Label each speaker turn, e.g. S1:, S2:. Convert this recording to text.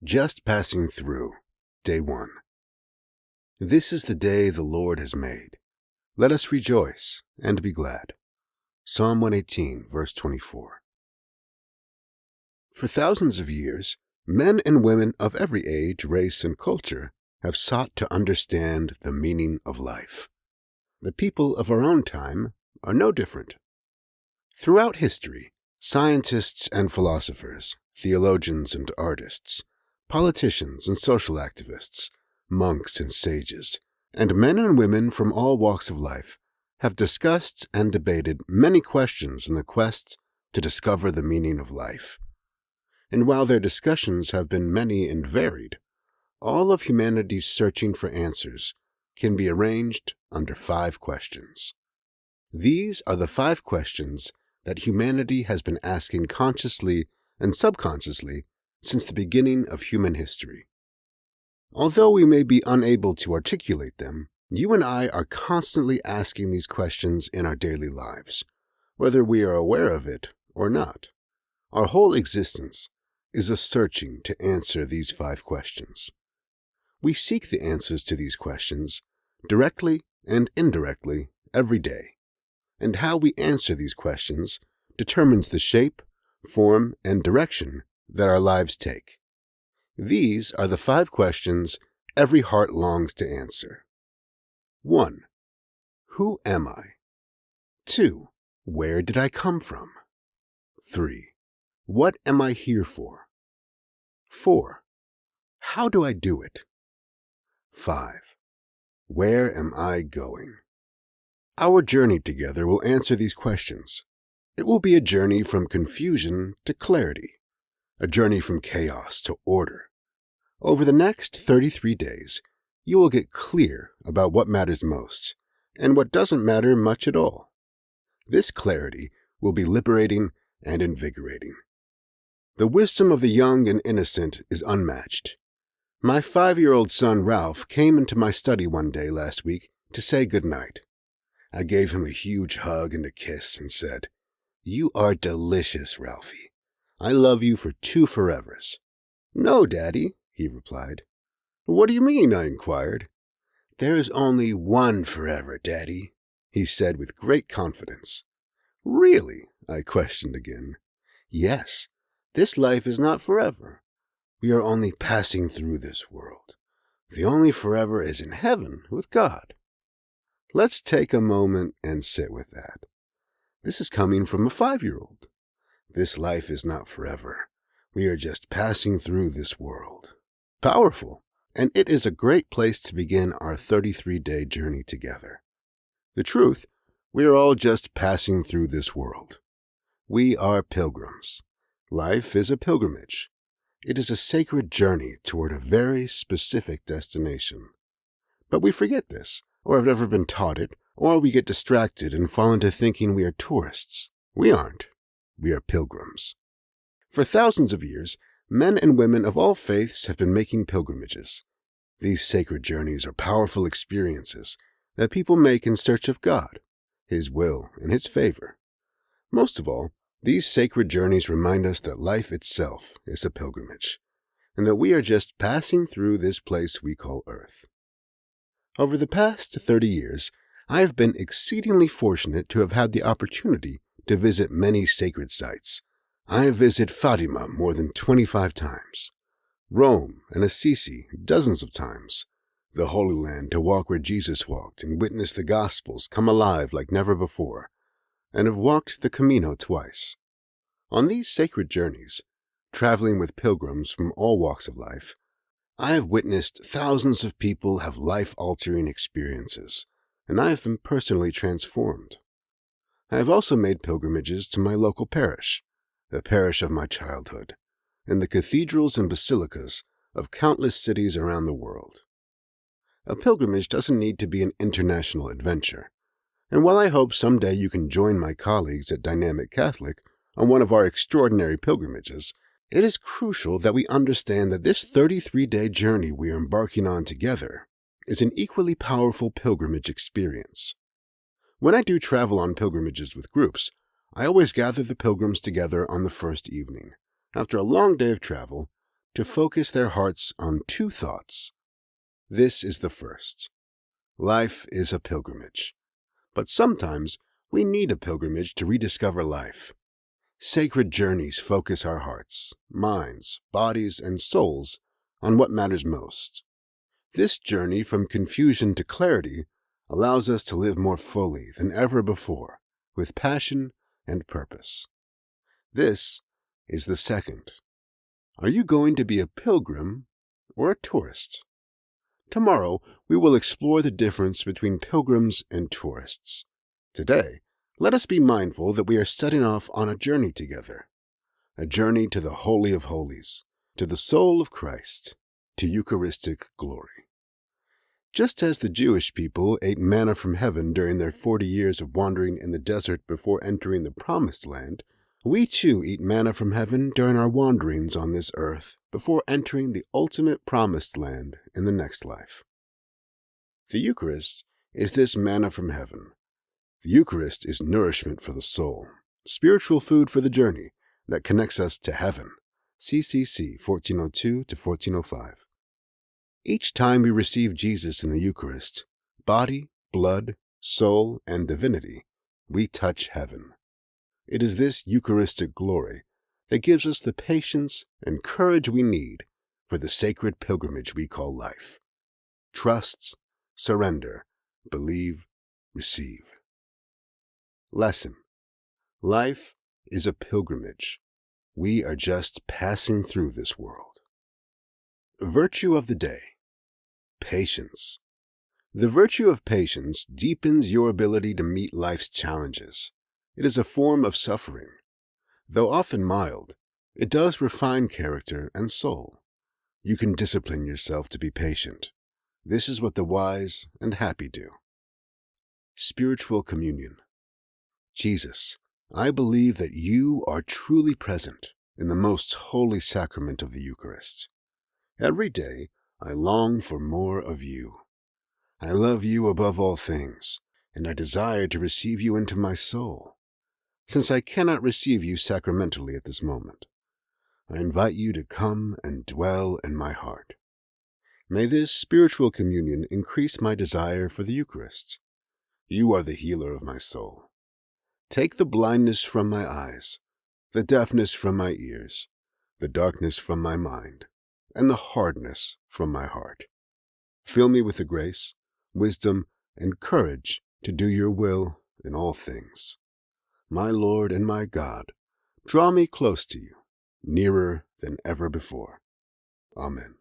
S1: Just passing through, Day 1. This is the day the Lord has made. Let us rejoice and be glad. Psalm 118, verse 24. For thousands of years, men and women of every age, race, and culture have sought to understand the meaning of life. The people of our own time are no different. Throughout history, scientists and philosophers, theologians and artists, politicians and social activists, monks and sages, and men and women from all walks of life have discussed and debated many questions in the quest to discover the meaning of life. And while their discussions have been many and varied, all of humanity's searching for answers can be arranged under 5 questions. These are the 5 questions that humanity has been asking consciously and subconsciously since the beginning of human history. Although we may be unable to articulate them, you and I are constantly asking these questions in our daily lives, whether we are aware of it or not. Our whole existence is a searching to answer these 5 questions. We seek the answers to these questions directly and indirectly every day, and how we answer these questions determines the shape, form, and direction that our lives take. These are the 5 questions every heart longs to answer. 1. Who am I? 2. Where did I come from? 3. What am I here for? 4. How do I do it? 5. Where am I going? Our journey together will answer these questions. It will be a journey from confusion to clarity, a journey from chaos to order. Over the next 33 days, you will get clear about what matters most and what doesn't matter much at all. This clarity will be liberating and invigorating. The wisdom of the young and innocent is unmatched. My 5-year-old son Ralph came into my study one day last week to say goodnight. I gave him a huge hug and a kiss and said, "You are delicious, Ralphie. I love you for 2 forevers." "No, Daddy," he replied. "What do you mean?" I inquired. "There is only 1 forever, Daddy," he said with great confidence. "Really?" I questioned again. "Yes, this life is not forever. We are only passing through this world. The only forever is in heaven with God." Let's take a moment and sit with that. This is coming from a 5-year-old. This life is not forever. We are just passing through this world. Powerful, and it is a great place to begin our 33-day journey together. The truth, we are all just passing through this world. We are pilgrims. Life is a pilgrimage. It is a sacred journey toward a very specific destination. But we forget this, or have never been taught it, or we get distracted and fall into thinking we are tourists. We aren't. We are pilgrims. For thousands of years, men and women of all faiths have been making pilgrimages. These sacred journeys are powerful experiences that people make in search of God, His will, and His favor. Most of all, these sacred journeys remind us that life itself is a pilgrimage, and that we are just passing through this place we call Earth. Over the past 30 years, I have been exceedingly fortunate to have had the opportunity to visit many sacred sites. I have visited Fatima more than 25 times, Rome and Assisi dozens of times, the Holy Land to walk where Jesus walked and witness the Gospels come alive like never before, and have walked the Camino twice. On these sacred journeys, traveling with pilgrims from all walks of life, I have witnessed thousands of people have life-altering experiences, and I have been personally transformed. I have also made pilgrimages to my local parish, the parish of my childhood, and the cathedrals and basilicas of countless cities around the world. A pilgrimage doesn't need to be an international adventure, and while I hope someday you can join my colleagues at Dynamic Catholic on one of our extraordinary pilgrimages, it is crucial that we understand that this 33-day journey we are embarking on together is an equally powerful pilgrimage experience. When I do travel on pilgrimages with groups, I always gather the pilgrims together on the first evening, after a long day of travel, to focus their hearts on two thoughts. This is the first. Life is a pilgrimage, but sometimes we need a pilgrimage to rediscover life. Sacred journeys focus our hearts, minds, bodies, and souls on what matters most. This journey from confusion to clarity allows us to live more fully than ever before, with passion and purpose. This is the second. Are you going to be a pilgrim or a tourist? Tomorrow, we will explore the difference between pilgrims and tourists. Today, let us be mindful that we are setting off on a journey together, a journey to the Holy of Holies, to the soul of Christ, to Eucharistic glory. Just as the Jewish people ate manna from heaven during their 40 years of wandering in the desert before entering the Promised Land, we too eat manna from heaven during our wanderings on this earth before entering the ultimate Promised Land in the next life. The Eucharist is this manna from heaven. The Eucharist is nourishment for the soul, spiritual food for the journey that connects us to heaven. CCC 1402 to 1405. Each time we receive Jesus in the Eucharist, body, blood, soul, and divinity, we touch heaven. It is this Eucharistic glory that gives us the patience and courage we need for the sacred pilgrimage we call life. Trust, surrender, believe, receive. Lesson. Life is a pilgrimage. We are just passing through this world. Virtue of the day. Patience. The virtue of patience deepens your ability to meet life's challenges. It is a form of suffering. Though often mild, it does refine character and soul. You can discipline yourself to be patient. This is what the wise and happy do. Spiritual communion. Jesus, I believe that you are truly present in the most holy sacrament of the Eucharist. Every day, I long for more of you. I love you above all things, and I desire to receive you into my soul. Since I cannot receive you sacramentally at this moment, I invite you to come and dwell in my heart. May this spiritual communion increase my desire for the Eucharist. You are the healer of my soul. Take the blindness from my eyes, the deafness from my ears, the darkness from my mind, and the hardness from my heart. Fill me with the grace, wisdom, and courage to do your will in all things. My Lord and my God, draw me close to you, nearer than ever before. Amen.